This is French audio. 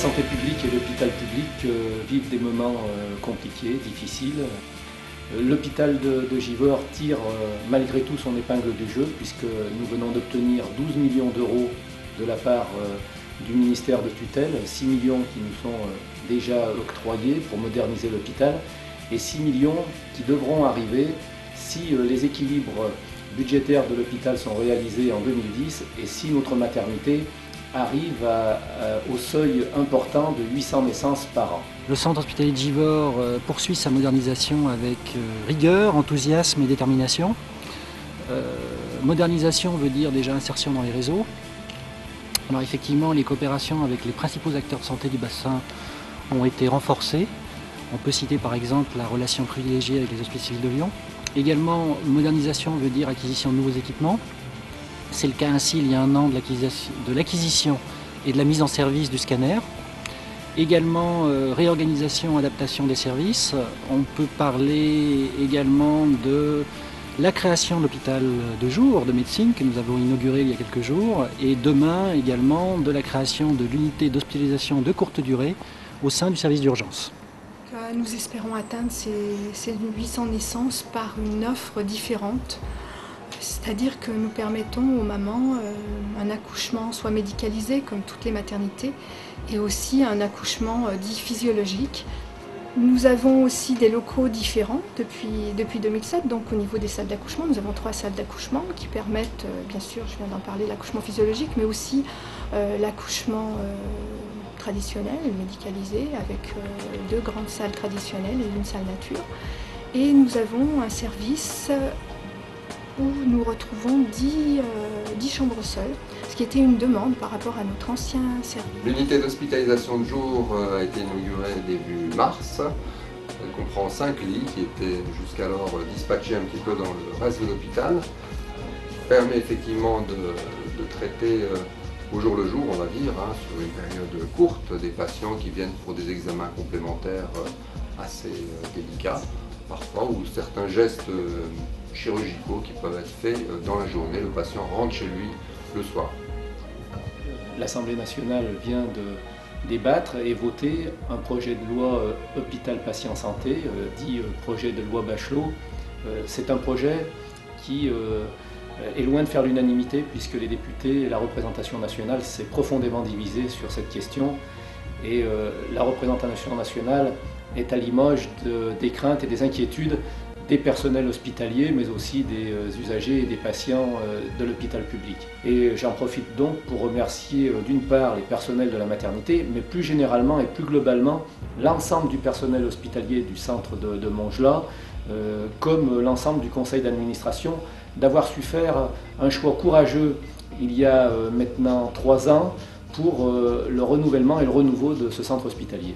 santé publique et l'hôpital public vivent des moments compliqués, difficiles. L'hôpital de Givors tire malgré tout son épingle du jeu puisque nous venons d'obtenir 12 millions d'euros de la part du ministère de tutelle, 6 millions qui nous sont déjà octroyés pour moderniser l'hôpital et 6 millions qui devront arriver si les équilibres budgétaires de l'hôpital sont réalisés en 2010 et si notre maternité arrive au seuil important de 800 naissances par an. Le centre hospitalier de Givors poursuit sa modernisation avec rigueur, enthousiasme et détermination. Modernisation veut dire déjà insertion dans les réseaux. Alors effectivement, les coopérations avec les principaux acteurs de santé du bassin ont été renforcées. On peut citer par exemple la relation privilégiée avec les Hospices civils de Lyon. Également, modernisation veut dire acquisition de nouveaux équipements. C'est le cas ainsi il y a un an de l'acquisition et de la mise en service du scanner. Également réorganisation, adaptation des services. On peut parler également de la création de l'hôpital de jour de médecine que nous avons inauguré il y a quelques jours et demain également de la création de l'unité d'hospitalisation de courte durée au sein du service d'urgence. Nous espérons atteindre ces 800 naissances par une offre différente. C'est-à-dire que nous permettons aux mamans un accouchement soit médicalisé comme toutes les maternités et aussi un accouchement dit physiologique. Nous avons aussi des locaux différents depuis 2007, donc au niveau des salles d'accouchement, nous avons 3 salles d'accouchement qui permettent, bien sûr, je viens d'en parler, l'accouchement physiologique, mais aussi l'accouchement traditionnel, médicalisé, avec 2 grandes salles traditionnelles et une salle nature. Et nous avons un service où nous retrouvons 10 chambres seules, ce qui était une demande par rapport à notre ancien service. L'unité d'hospitalisation de jour a été inaugurée début mars. Elle comprend 5 lits qui étaient jusqu'alors dispatchés un petit peu dans le reste de l'hôpital. Permet effectivement de traiter au jour le jour, on va dire, sur une période courte, des patients qui viennent pour des examens complémentaires assez délicats, parfois, ou certains gestes chirurgicaux qui peuvent être faits dans la journée. Le patient rentre chez lui le soir. L'Assemblée nationale vient de débattre et voter un projet de loi Hôpital Patient Santé, dit projet de loi Bachelot. C'est un projet qui est loin de faire l'unanimité puisque les députés et la représentation nationale s'est profondément divisée sur cette question et la représentation nationale est à l'image des craintes et des inquiétudes des personnels hospitaliers, mais aussi des usagers et des patients de l'hôpital public. Et j'en profite donc pour remercier d'une part les personnels de la maternité, mais plus généralement et plus globalement l'ensemble du personnel hospitalier du centre de Montgelat, comme l'ensemble du conseil d'administration, d'avoir su faire un choix courageux il y a maintenant 3 ans pour le renouvellement et le renouveau de ce centre hospitalier.